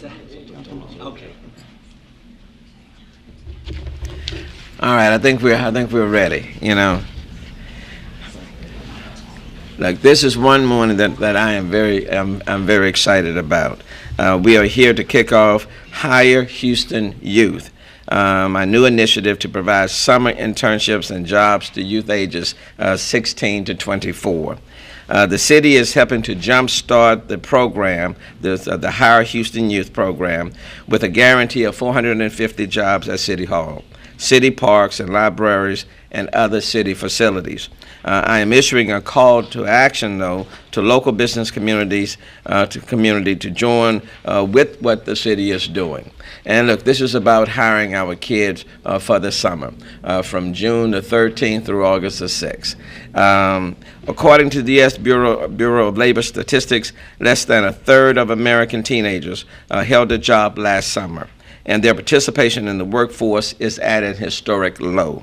Okay. All right, I think we're ready. Like, this is one morning that I am I'm very excited about. We are here to kick off Hire Houston Youth, my new initiative to provide summer internships and jobs to youth ages 16 to 24. The city is helping to jumpstart the program, the Hire Houston Youth program, with a guarantee of 450 jobs at City Hall, city parks and libraries, and other city facilities. I am issuing a call to action, though, to local business communities, to join with what the city is doing. And look, this is about hiring our kids for the summer, from June the 13th through August the 6th. According to the U.S. Bureau of Labor Statistics, less than a third of American teenagers held a job last summer, and their participation in the workforce is at an historic low.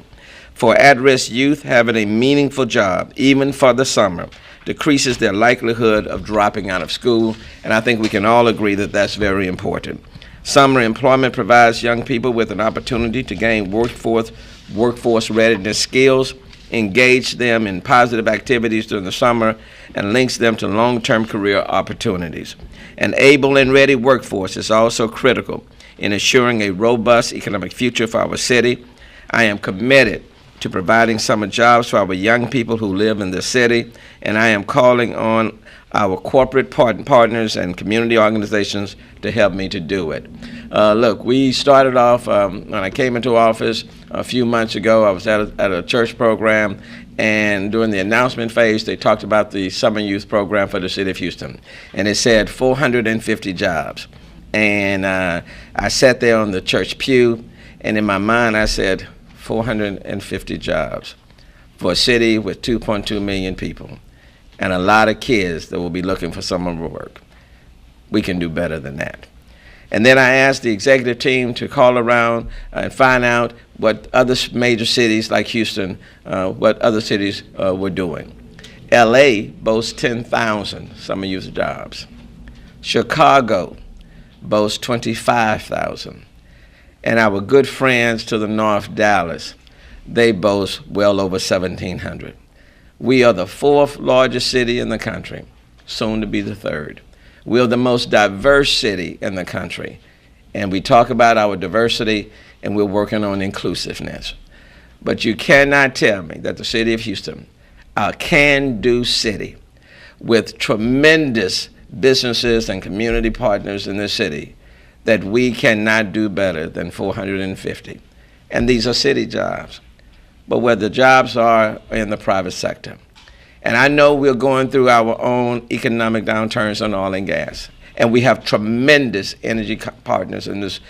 For at-risk youth, having a meaningful job, even for the summer, decreases their likelihood of dropping out of school, and I think we can all agree that that's very important. Summer employment provides young people with an opportunity to gain workforce readiness skills, engage them in positive activities during the summer, and links them to long-term career opportunities. An able and ready workforce is also critical in ensuring a robust economic future for our city. I am committed to providing summer jobs for our young people who live in the city, and I am calling on our corporate partners and community organizations to help me to do it. Look, we started off, when I came into office a few months ago, I was at a church program, and during the announcement phase, they talked about the summer youth program for the city of Houston, and it said 450 jobs. And I sat there on the church pew, and in my mind I said, 450 jobs for a city with 2.2 million people and a lot of kids that will be looking for summer work. We can do better than that. And then I asked the executive team to call around and find out what other major cities like Houston, what other cities were doing. LA boasts 10,000 summer youth jobs. Chicago boasts 25,000. And our good friends to the north, Dallas, they boast well over 1,700. We are the fourth largest city in the country, soon to be the third. We are the most diverse city in the country. And we talk about our diversity, and we're working on inclusiveness. But you cannot tell me that the city of Houston, a can-do city with tremendous businesses and community partners in the city, that we cannot do better than 450. And these are city jobs, but where the jobs are in the private sector. And I know we're going through our own economic downturns on oil and gas, and we have tremendous energy partners in this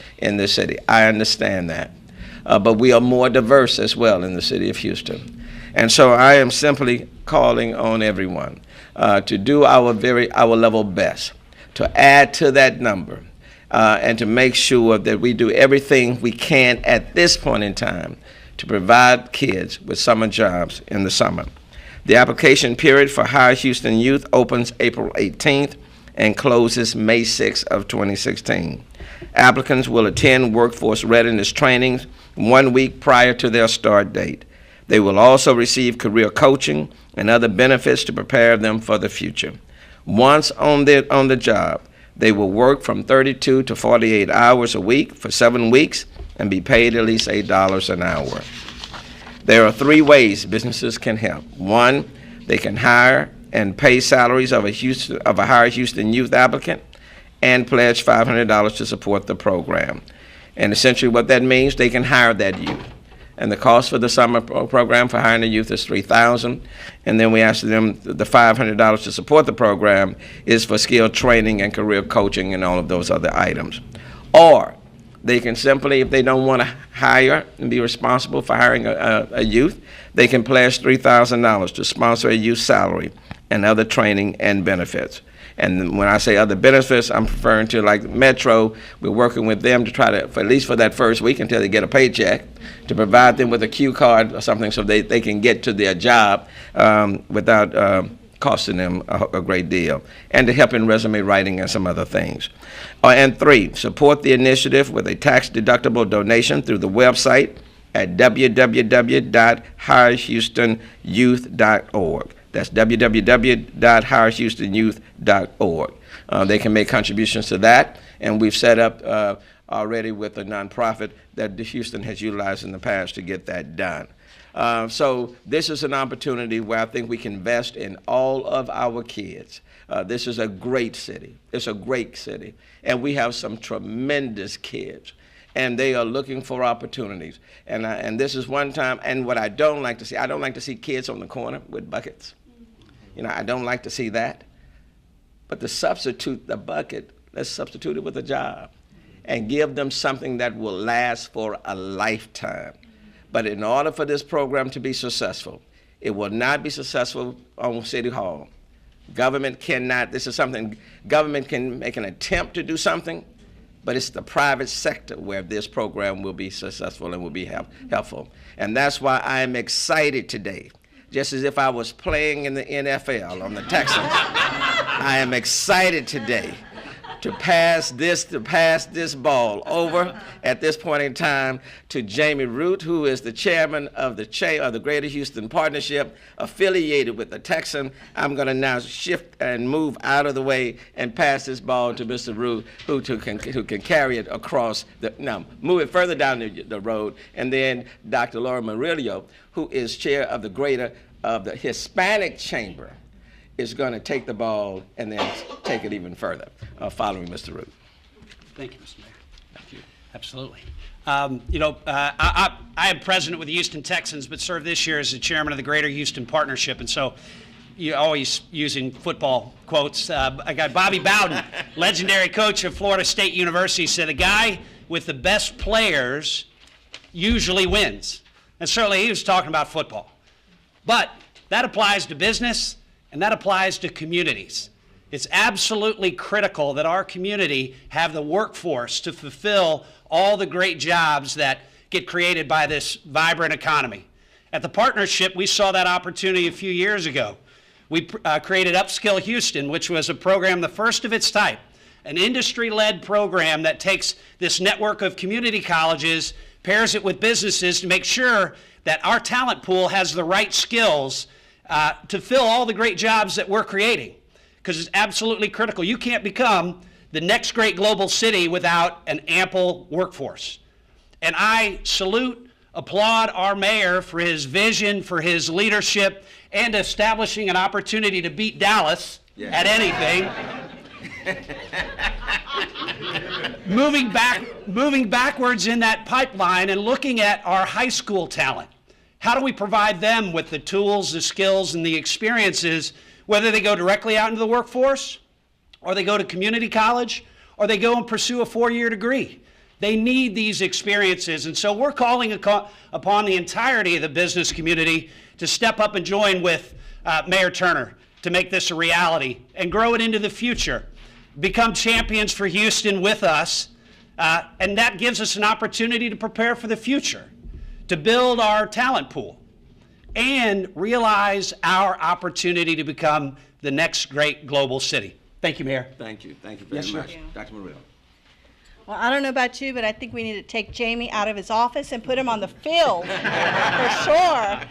city. I understand that. But we are more diverse as well in the city of Houston. And so I am simply calling on everyone to do our level best, to add to that number, and to make sure that we do everything we can at this point in time to provide kids with summer jobs in the summer. The application period for Hire Houston Youth opens April 18th and closes May 6th of 2016. Applicants will attend workforce readiness trainings 1 week prior to their start date. They will also receive career coaching and other benefits to prepare them for the future. Once on the job, they will work from 32 to 48 hours a week for 7 weeks and be paid at least $8 an hour. There are 3 ways businesses can help. 1, they can hire and pay salaries of a Hire Houston Youth applicant and pledge $500 to support the program. And essentially what that means, they can hire that youth. And the cost for the summer program for hiring a youth is $3,000. And then we ask them the $500 to support the program is for skill training and career coaching and all of those other items. Or they can simply, if they don't want to hire and be responsible for hiring a youth, they can pledge $3,000 to sponsor a youth salary and other training and benefits. And when I say other benefits, I'm referring to like Metro. We're working with them to try to, at least for that first week until they get a paycheck, to provide them with a Q card or something so they can get to their job without costing them a great deal, and to help in resume writing and some other things. And 3, support the initiative with a tax-deductible donation through the website at www.hirehoustonYouth.org. That's www.hirehoustonYouth.org. They can make contributions to that, and we've set up already with a nonprofit that Houston has utilized in the past to get that done. So this is an opportunity where I think we can invest in all of our kids. This is a great city. It's a great city. And we have some tremendous kids. And they are looking for opportunities. And this is one time, and what I don't like to see kids on the corner with buckets. I don't like to see that. But to substitute the bucket, let's substitute it with a job and give them something that will last for a lifetime. But in order for this program to be successful, it will not be successful on City Hall. Government cannot, this is something, government can make an attempt to do something, but it's the private sector where this program will be successful and will be helpful. And that's why I am excited today, just as if I was playing in the NFL on the Texans. I am excited today to pass this ball over at this point in time to Jamie Root, who is the chairman of the Greater Houston Partnership, affiliated with the Texan. I'm going to now shift and move out of the way and pass this ball to Mr. Root, who can carry it across move it further down the road, and then Dr. Laura Murillo, who is chair of the Hispanic Chamber, is going to take the ball and then take it even further, following Mr. Root. Thank you, Mr. Mayor. Thank you. Absolutely. I am president with the Houston Texans, but served this year as the chairman of the Greater Houston Partnership, and so you're always using football quotes. I got Bobby Bowden, legendary coach of Florida State University, said, "A guy with the best players usually wins." And certainly he was talking about football. But that applies to business, and that applies to communities. It's absolutely critical that our community have the workforce to fulfill all the great jobs that get created by this vibrant economy. At the partnership, we saw that opportunity a few years ago. We created Upskill Houston, which was a program, the first of its type, an industry-led program that takes this network of community colleges, pairs it with businesses to make sure that our talent pool has the right skills to fill all the great jobs that we're creating, because it's absolutely critical. You can't become the next great global city without an ample workforce. And I applaud our mayor for his vision, for his leadership, and establishing an opportunity to beat Dallas at anything. moving backwards in that pipeline and looking at our high school talent. How do we provide them with the tools, the skills, and the experiences, whether they go directly out into the workforce, or they go to community college, or they go and pursue a 4-year degree? They need these experiences, and so we're calling upon the entirety of the business community to step up and join with Mayor Turner to make this a reality and grow it into the future. Become champions for Houston with us, and that gives us an opportunity to prepare for the future, to build our talent pool, and realize our opportunity to become the next great global city. Thank you, Mayor. Thank you. Thank you very much. Dr. Murillo. Well, I don't know about you, but I think we need to take Jamie out of his office and put him on the field, for sure.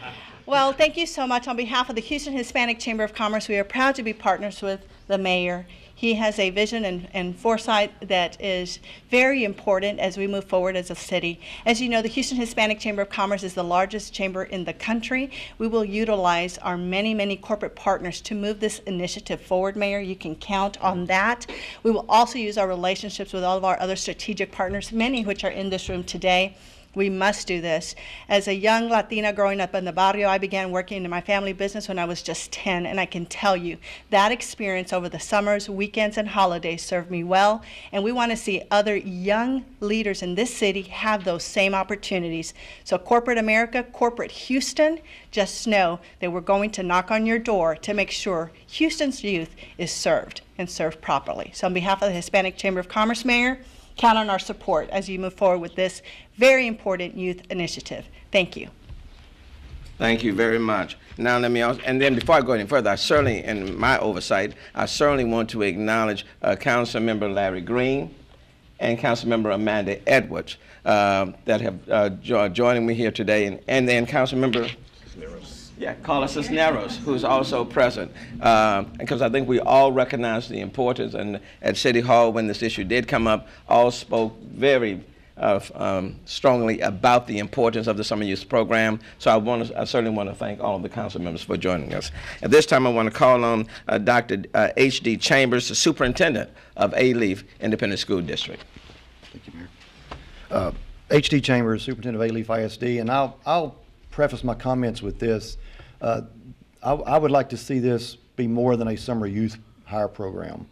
Well, thank you so much. On behalf of the Houston Hispanic Chamber of Commerce, we are proud to be partners with the mayor. He has a vision and foresight that is very important as we move forward as a city. As you know, the Houston Hispanic Chamber of Commerce is the largest chamber in the country. We will utilize our many, many corporate partners to move this initiative forward, Mayor. You can count on that. We will also use our relationships with all of our other strategic partners, many of which are in this room today. We must do this. As a young Latina growing up in the barrio, I began working in my family business when I was just 10, and I can tell you that experience over the summers, weekends, and holidays served me well, and we want to see other young leaders in this city have those same opportunities. So corporate America, corporate Houston, just know that we're going to knock on your door to make sure Houston's youth is served and served properly. So on behalf of the Hispanic Chamber of Commerce, Mayor, count on our support as you move forward with this very important youth initiative. Thank you. Thank you very much. Now let me also, and then before I go any further, I certainly, in my oversight, I certainly want to acknowledge Councilmember Larry Green and Councilmember Amanda Edwards that have joining me here today, and then Councilmember Carlos Cisneros, who's also present, because I think we all recognize the importance, and at City Hall when this issue did come up, all spoke very strongly about the importance of the Summer Youth Program. So I certainly want to thank all of the council members for joining us. At this time, I want to call on Dr. H.D. Chambers, the Superintendent of A-Leaf Independent School District. Thank you, Mayor. H.D. Chambers, Superintendent of A-Leaf ISD, and I'll preface my comments with this. I would like to see this be more than a summer youth hire program.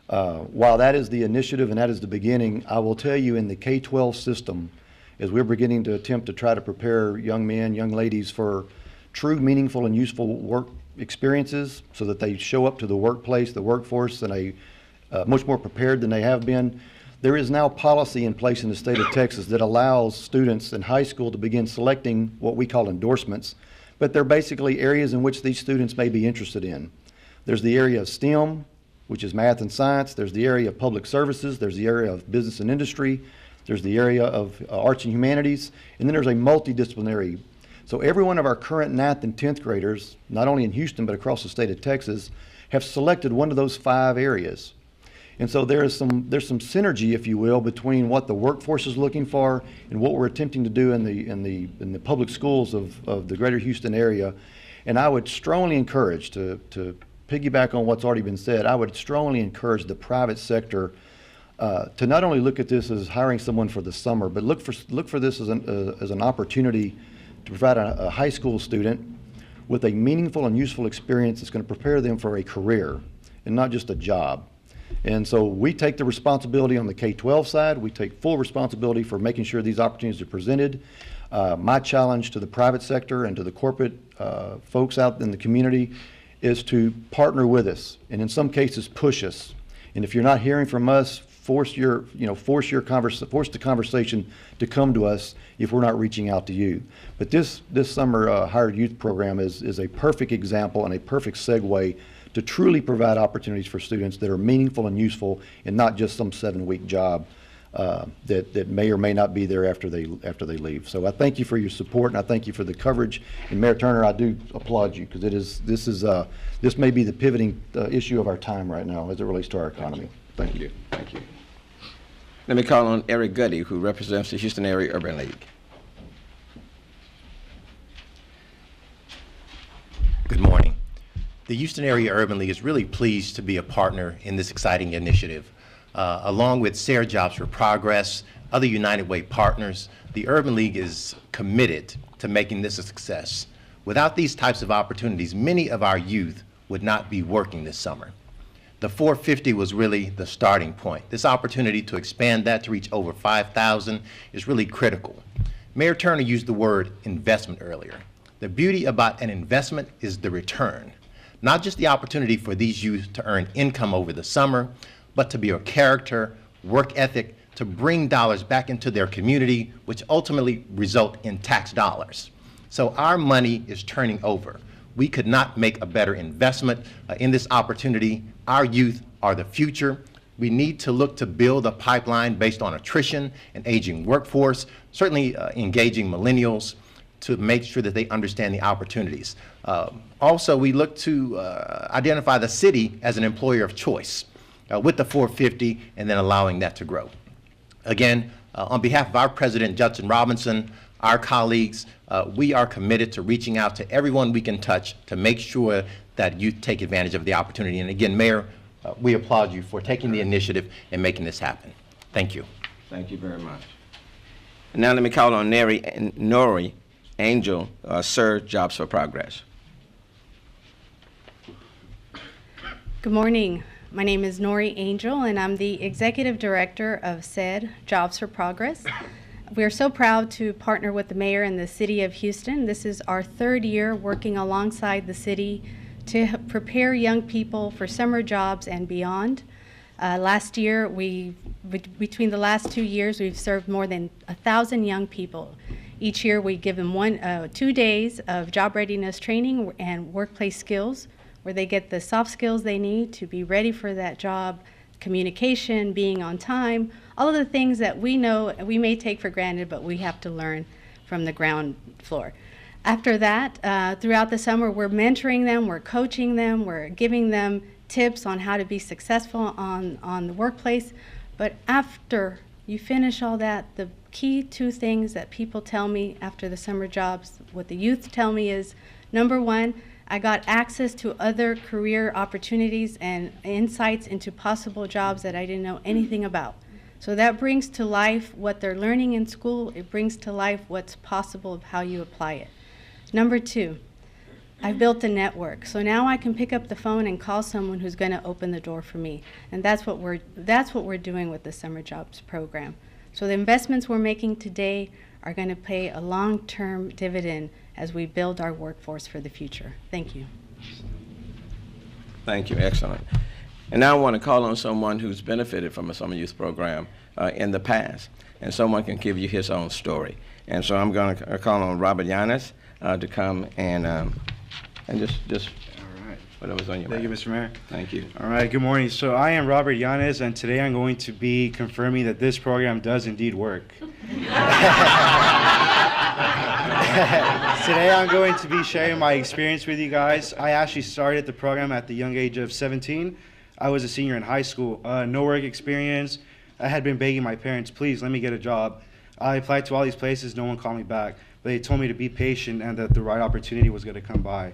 While that is the initiative and that is the beginning, I will tell you in the K-12 system, as we're beginning to attempt to try to prepare young men, young ladies for true, meaningful, and useful work experiences so that they show up to the workplace, the workforce, in a much more prepared than they have been, there is now policy in place in the state of Texas that allows students in high school to begin selecting what we call endorsements, but they're basically areas in which these students may be interested in. There's the area of STEM, which is math and science. There's the area of public services. There's the area of business and industry. There's the area of arts and humanities. And then there's a multidisciplinary. So every one of our current 9th and 10th graders, not only in Houston but across the state of Texas, have selected one of those 5 areas. And so there's some synergy, if you will, between what the workforce is looking for and what we're attempting to do in the public schools of the greater Houston area. And I would strongly encourage, to piggyback on what's already been said, I would strongly encourage the private sector to not only look at this as hiring someone for the summer, but look for this as an opportunity to provide a high school student with a meaningful and useful experience that's going to prepare them for a career and not just a job. And so we take the responsibility on the K-12 side. We take full responsibility for making sure these opportunities are presented. My challenge to the private sector and to the corporate folks out in the community is to partner with us, and in some cases push us. And if you're not hearing from us, force the conversation to come to us if we're not reaching out to you. But this summer hired youth program is a perfect example and a perfect segue to truly provide opportunities for students that are meaningful and useful, and not just some 7-week job that may or may not be there after they leave. So I thank you for your support, and I thank you for the coverage. And Mayor Turner, I do applaud you, because this may be the pivoting issue of our time right now as it relates to our economy. Thank you. Thank you. Let me call on Eric Guddy, who represents the Houston Area Urban League. Good morning. The Houston Area Urban League is really pleased to be a partner in this exciting initiative. Along with SARE Jobs for Progress, other United Way partners, the Urban League is committed to making this a success. Without these types of opportunities, many of our youth would not be working this summer. The 450 was really the starting point. This opportunity to expand that to reach over 5,000 is really critical. Mayor Turner used the word investment earlier. The beauty about an investment is the return. Not just the opportunity for these youth to earn income over the summer, but to build character, work ethic, to bring dollars back into their community, which ultimately result in tax dollars. So our money is turning over. We could not make a better investment in this opportunity. Our youth are the future. We need to look to build a pipeline based on attrition and aging workforce, certainly engaging millennials, to make sure that they understand the opportunities. Also, we look to identify the city as an employer of choice with the 450, and then allowing that to grow. Again, on behalf of our president, Judson Robinson, our colleagues, we are committed to reaching out to everyone we can touch to make sure that you take advantage of the opportunity. And again, Mayor, we applaud you for taking the initiative and making this happen. Thank you. Thank you very much. And now let me call on Nori Angel, Sir Jobs for Progress. Good morning. My name is Nori Angel, and I'm the Executive Director of SAID, Jobs for Progress. We are so proud to partner with the Mayor and the City of Houston. This is our 3rd year working alongside the city to prepare young people for summer jobs and beyond. Last year, between the last 2 years, we've served more than 1,000 young people Each year, we give them 2 days of job readiness training and workplace skills, where they get the soft skills they need to be ready for that job, communication, being on time, all of the things that we know we may take for granted, but we have to learn from the ground floor. After that, throughout the summer, we're mentoring them, we're coaching them, we're giving them tips on how to be successful on the workplace. But after you finish all that, the key 2 things that people tell me after the summer jobs, what the youth tell me is, number 1, I got access to other career opportunities and insights into possible jobs that I didn't know anything about. So that brings to life what they're learning in school. It brings to life what's possible of how you apply it. Number 2, I've built a network. So now I can pick up the phone and call someone who's going to open the door for me. And that's what we're doing with the Summer Jobs program. So the investments we're making today are going to pay a long-term dividend as we build our workforce for the future. Thank you. Thank you. Excellent. And now I want to call on someone who's benefited from a summer youth program in the past, and someone can give you his own story. And so I'm going to call on Robert Yanis to come and just All right. whatever's on your mind. Thank you, Mr. Mayor. Thank you. All right, good morning. So I am Robert Yanis, and today I'm going to be confirming that this program does indeed work. Today I'm going to be sharing my experience with you guys. I actually started the program at the young age of 17. I was a senior in high school. No work experience. I had been begging my parents, please let me get a job. I applied to all these places, no one called me back. But they told me to be patient and that the right opportunity was going to come by.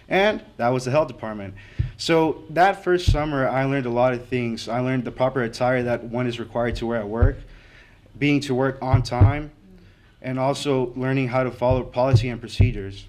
And that was the health department. So that first summer, I learned a lot of things. I learned the proper attire that one is required to wear at work, being to work on time, and also learning how to follow policy and procedures.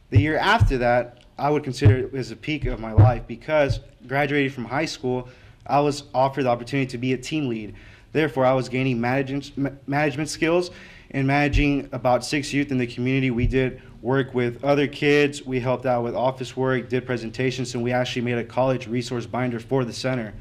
The year after that, I would consider it as a peak of my life because graduating from high school, I was offered the opportunity to be a team lead. Therefore, I was gaining management skills and managing about 6 youth in the community. We did work with other kids. We helped out with office work, did presentations, and we actually made a college resource binder for the center.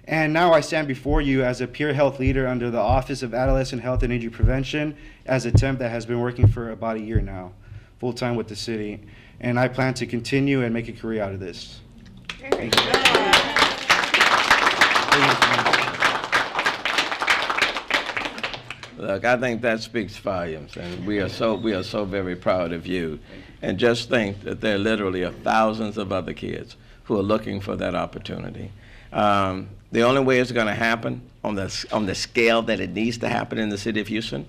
And now I stand before you as a peer health leader under the Office of Adolescent Health and Injury Prevention as a temp that has been working for about a year now, full-time with the city. And I plan to continue and make a career out of this. Thank you. Look, I think that speaks volumes, and we are so very proud of you. And just think that there literally are thousands of other kids who are looking for that opportunity. The only way it's going to happen on the scale that it needs to happen in the city of Houston,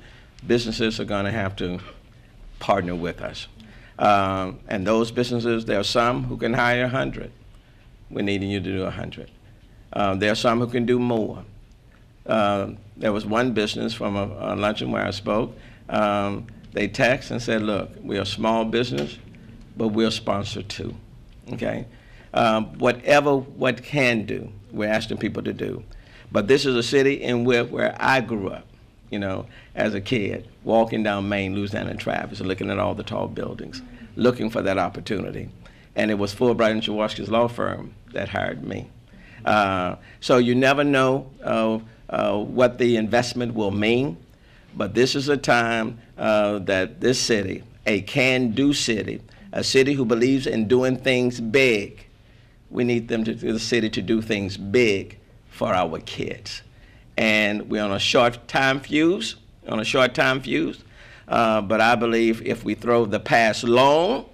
businesses are going to have to partner with us. And those businesses, there are some who can hire 100. We're needing you to do 100. There are some who can do more. There was one business from a luncheon where I spoke. They texted and said, look, we're a small business, but we'll sponsor too, okay? Whatever what can do, we're asking people to do. But this is a city in where I grew up, you know, as a kid, walking down Main, Louisiana Travis, and looking at all the tall buildings, looking for that opportunity. And it was Fulbright and Jaworski's law firm that hired me. So you never know what the investment will mean, but this is a time that this city, a can-do city, a city who believes in doing things big, we need the city to do things big for our kids. And we're on a short time fuse, but I believe if we throw the pass long,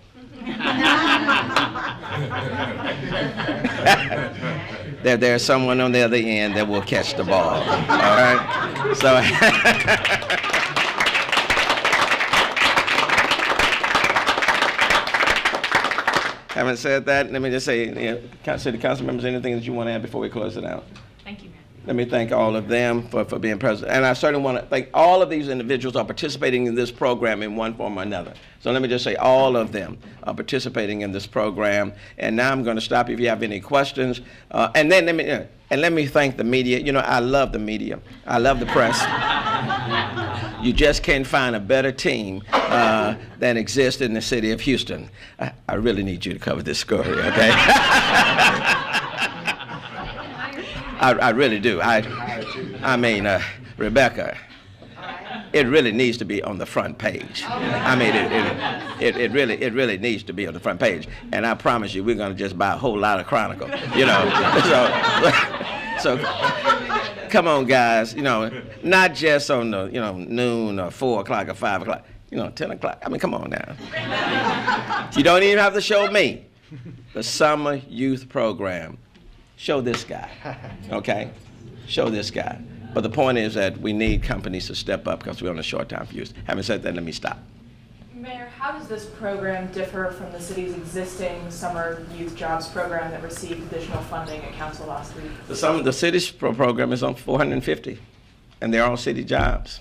there's someone on the other end that will catch the ball, all right? So, having said that, let me just say, city council members, anything that you want to add before we close it out? Thank you, Mayor. Let me thank all of them for being present. And I certainly want to thank all of these individuals who are participating in this program in one form or another. So let me just say all of them are participating in this program. And now I'm going to stop if you have any questions. And then let me thank the media. You know, I love the media. I love the press. You just can't find a better team than exists in the city of Houston. I really need you to cover this story, okay? I really do. I mean, Rebecca, it really needs to be on the front page. I mean, it really needs to be on the front page. And I promise you, we're going to just buy a whole lot of Chronicle, you know. So come on, guys, you know, not just on the, you know, noon or 4 o'clock or 5 o'clock, you know, 10 o'clock. I mean, come on now. You don't even have to show me. The summer youth program. Show this guy, okay? Show this guy. But the point is that we need companies to step up because we're on a short time for youth. Having said that, let me stop. Mayor, how does this program differ from the city's existing summer youth jobs program that received additional funding at council last week? The city's program is on 450, and they're all city jobs,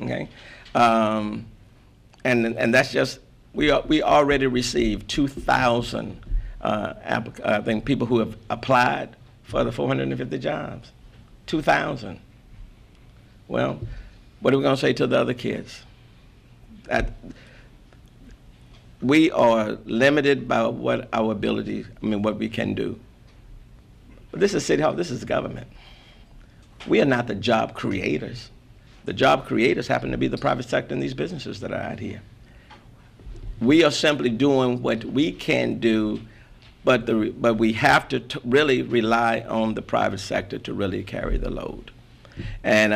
okay? And that's just, we already received 2,000 I think people who have applied for the 450 jobs. 2,000. Well, what are we going to say to the other kids? That we are limited by what our ability, what we can do. But this is City Hall, this is government. We are not the job creators. The job creators happen to be the private sector and these businesses that are out here. We are simply doing what we can do, but we have to really rely on the private sector to really carry the load. And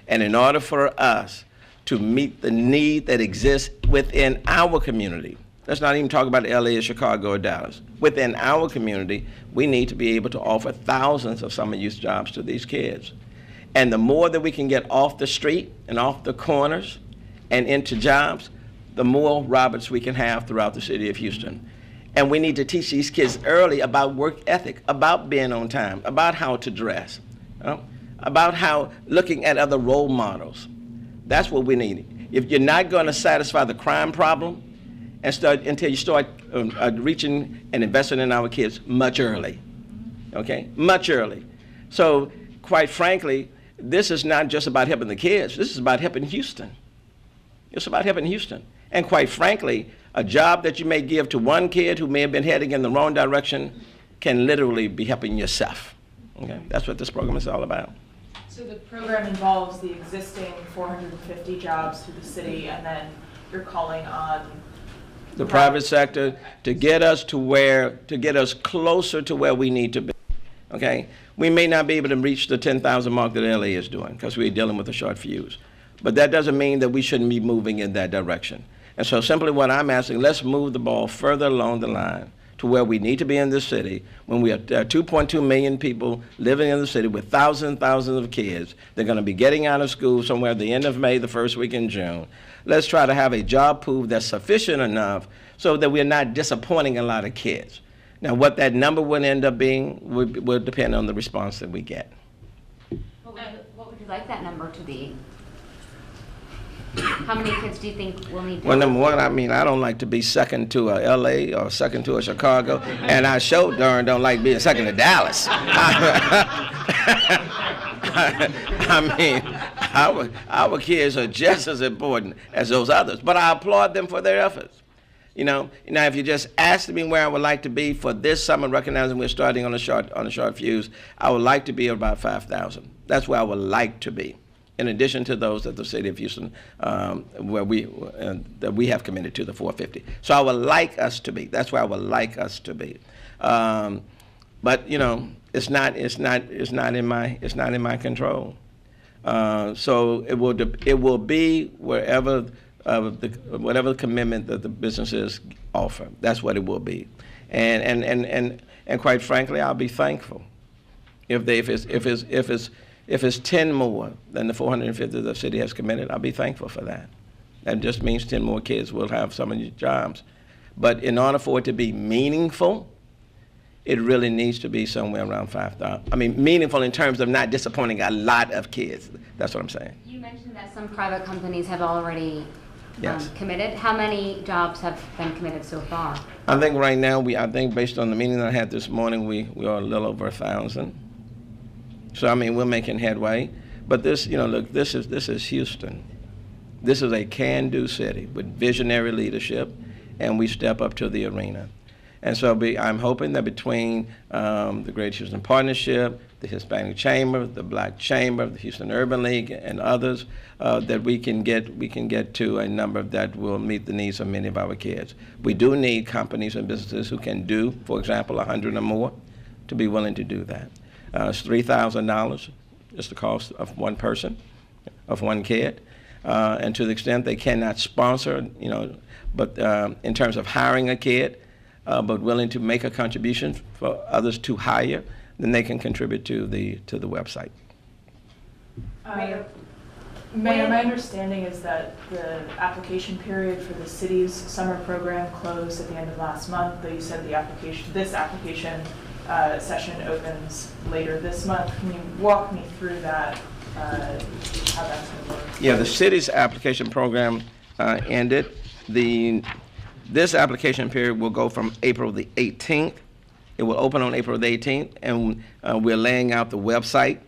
in order for us to meet the need that exists within our community, let's not even talk about LA or Chicago or Dallas. Within our community, we need to be able to offer thousands of summer youth jobs to these kids. And the more that we can get off the street and off the corners and into jobs, the more Roberts we can have throughout the city of Houston. And we need to teach these kids early about work ethic, about being on time, about how to dress, about how looking at other role models. That's what we need. If you're not going to satisfy the crime problem until you start reaching and investing in our kids much early, okay? Much early. So quite frankly, this is not just about helping the kids. This is about helping Houston. It's about helping Houston. And quite frankly, a job that you may give to one kid who may have been heading in the wrong direction can literally be helping yourself. Okay? That's what this program is all about. So the program involves the existing 450 jobs through the city, and then you're calling on the private sector to get us closer to where we need to be. Okay? We may not be able to reach the 10,000 mark that LA is doing because we're dealing with a short fuse. But that doesn't mean that we shouldn't be moving in that direction. And so simply what I'm asking, let's move the ball further along the line to where we need to be in this city when we have 2.2 million people living in the city with thousands and thousands of kids. They're going to be getting out of school somewhere at the end of May, the first week in June. Let's try to have a job pool that's sufficient enough so that we're not disappointing a lot of kids. Now, what that number would end up being will depend on the response that we get. What would you like that number to be? How many kids do you think will need to? Well, number one, I don't like to be second to a LA or second to a Chicago, and I sure darn don't like being second to Dallas. Our kids are just as important as those others, but I applaud them for their efforts. You know, now if you just asked me where I would like to be for this summer, recognizing we're starting on a short fuse, I would like to be about 5,000. That's where I would like to be, in addition to those that the city of Houston, that we have committed to the 450. So I would like us to be. That's where I would like us to be. But you know, it's not in my control. So it will be wherever whatever commitment that the businesses offer. That's what it will be. And quite frankly, I'll be thankful if it's 10 more than the 450 the city has committed. I'll be thankful for that. That just means 10 more kids will have some of these jobs. But in order for it to be meaningful, it really needs to be somewhere around 5,000. Meaningful in terms of not disappointing a lot of kids. That's what I'm saying. You mentioned that some private companies have already Yes. committed. How many jobs have been committed so far? I think right now, based on the meeting that I had this morning, we are a little over 1,000. So we're making headway. But this, look, this is Houston. This is a can-do city with visionary leadership, and we step up to the arena. And so I'm hoping that between the Greater Houston Partnership, the Hispanic Chamber, the Black Chamber, the Houston Urban League, and others, that we can get to a number that will meet the needs of many of our kids. We do need companies and businesses who can do, for example, 100 or more, to be willing to do that. It's $3,000 is the cost of one person, of one kid. And to the extent they cannot sponsor, but in terms of hiring a kid, but willing to make a contribution for others to hire, then they can contribute to the website. Mayor, my understanding is that the application period for the city's summer program closed at the end of last month, though you said this application session opens later this month. Can you walk me through that, how that's going to work? Yeah, the city's application program ended. This application period will go from April the 18th. It will open on April the 18th, and we're laying out the website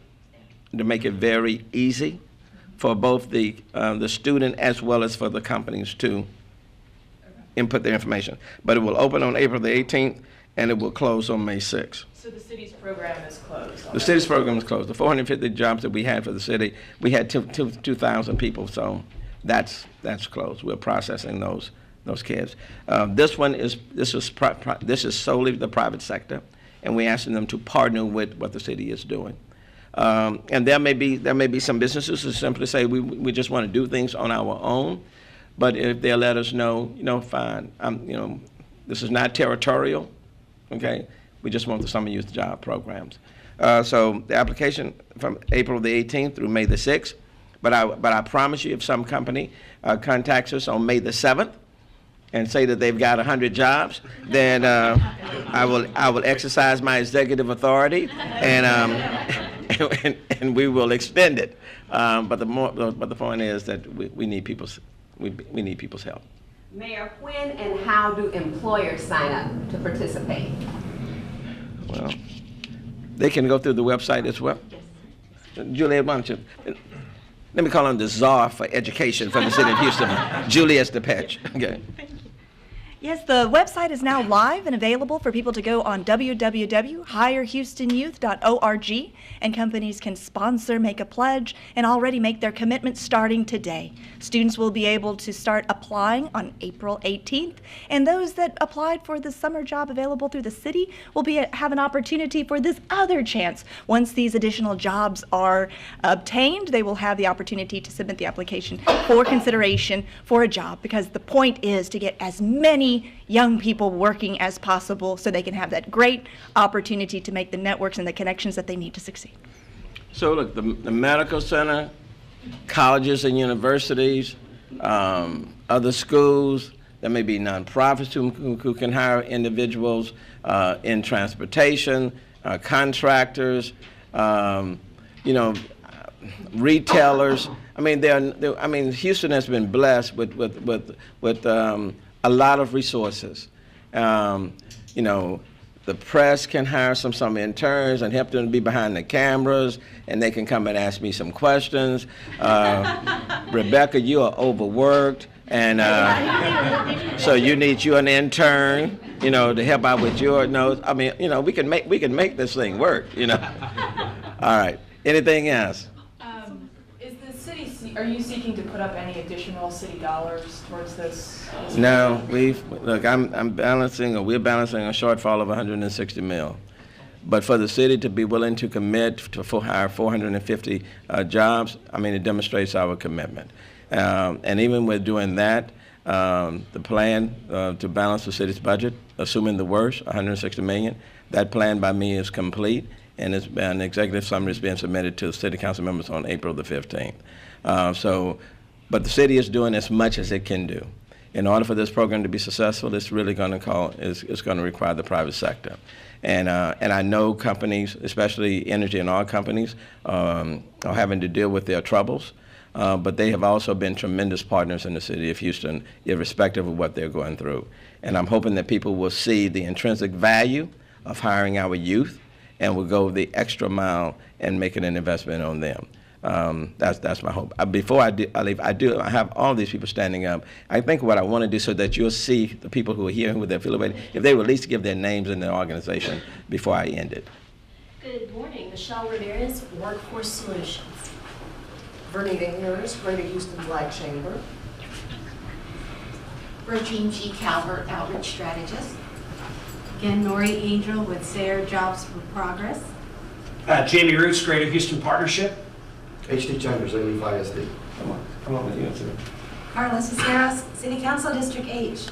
to make it very easy for both the student as well as for the companies to input their information. But it will open on April the 18th, and it will close on May 6th. So the city's program is closed already? The city's program is closed. The 450 jobs that we had for the city, we had 2,000 people, so that's closed. We're processing those kids. This is solely the private sector, and we're asking them to partner with what the city is doing. And there may be some businesses who simply say we just want to do things on our own, but if they'll let us know, fine. This is not territorial, okay? We just want the summer youth job programs. So the application from April the 18th through May the 6th, but I promise you, if some company contacts us on May the 7th and say that they've got 100 jobs, then I will exercise my executive authority and we will extend it. But the point is that we need people's help. Mayor, when and how do employers sign up to participate? Well, they can go through the website as well. Juliet, why don't you? Let me call on the czar for education from the city of Houston, Juliet DePetch. Okay. Yes, the website is now live and available for people to go on www.hirehoustonyouth.org, and companies can sponsor, make a pledge, and already make their commitment starting today. Students will be able to start applying on April 18th, and those that applied for the summer job available through the city will have an opportunity for this other chance. Once these additional jobs are obtained, they will have the opportunity to submit the application for consideration for a job, because the point is to get as many young people working as possible so they can have that great opportunity to make the networks and the connections that they need to succeed. So look, the medical center, colleges and universities, other schools, there may be nonprofits who can hire individuals in transportation, contractors, retailers. I mean, Houston has been blessed with a lot of resources. The press can hire some interns and help them to be behind the cameras, and they can come and ask me some questions. Rebecca, you are overworked, and so you need an intern, to help out with your notes. I mean, we can make this thing work, All right. Anything else? Are you seeking to put up any additional city dollars towards this? No, we're balancing a shortfall of $160 million. But for the city to be willing to commit to hire 450 jobs, it demonstrates our commitment. And even with doing that, the plan to balance the city's budget, assuming the worst, $160 million, that plan by me is complete, and an executive summary is being submitted to the city council members on April the 15th. But the city is doing as much as it can do. In order for this program to be successful, it's really going to require the private sector. And I know companies, especially energy and oil companies, are having to deal with their troubles. But they have also been tremendous partners in the city of Houston, irrespective of what they're going through. And I'm hoping that people will see the intrinsic value of hiring our youth and will go the extra mile and making an investment on them. That's my hope. Before I leave, I have all these people standing up. I think what I want to do so that you'll see the people who are here who they're affiliated, if they would at least give their names and their organization before I end it. Good morning, Michelle Ramirez, Workforce Solutions. Vernita Harris, Greater Houston Black Chamber. Regine G. Calvert, Outreach Strategist. Again, Nori Angel with SARE Jobs for Progress. Jamie Roots, Greater Houston Partnership. HD Chambers, Leaf ISD. Come on, you too. Carla Ciceros, City Council, District H.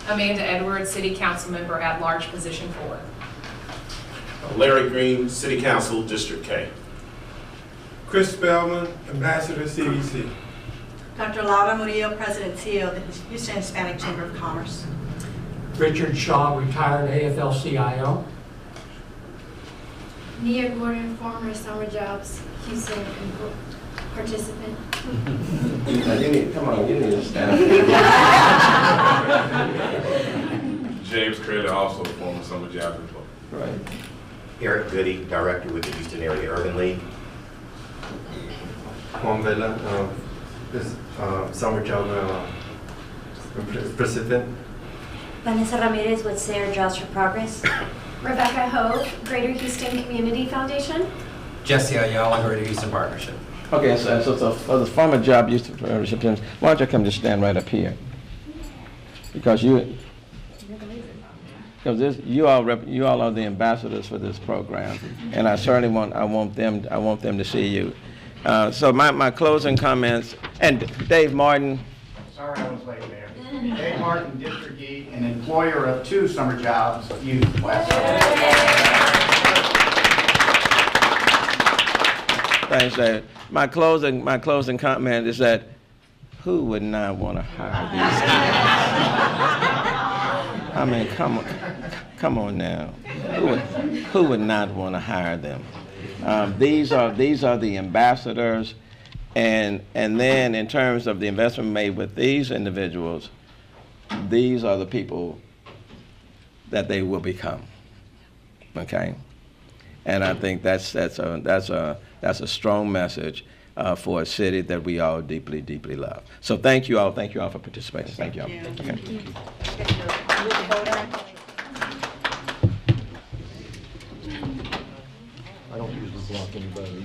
Amanda Edwards, City Council Member at Large, Position 4. Larry Green, City Council, District K. Chris Spellman, Ambassador CBC. Dr. Laura Murillo, President and CEO of the Houston Hispanic Chamber of Commerce. Richard Shaw, retired AFL-CIO. Nia Gordon, former Summer Jobs Houston participant. Come on, you need to stand up. James Craylor, also former Summer Jobs employee. Right. Eric Goody, Director with the Houston Area Urban League. Juan Vela, Summer Job President. Vanessa Ramirez with SARE Jobs for Progress. Rebecca Ho, Greater Houston Community Foundation. Jesse Ayala, Greater Houston Partnership. Okay, so for the former job use recipients, why don't you come just stand right up here? Because you all are the ambassadors for this program, and I certainly want them to see you. So my closing comments, and Dave Martin. Sorry I was late, Mayor. Dave Martin, District E, an employer of 2 Summer Jobs Youth West. Thanks, Dave. My closing comment is that who would not want to hire these kids? I mean, come on now. Who would not want to hire them? These are the ambassadors, and then in terms of the investment made with these individuals, these are the people that they will become. Okay, and I think that's a strong message for a city that we all deeply, deeply love. So thank you all for participating. Thank you all. Okay. I don't usually block anybody.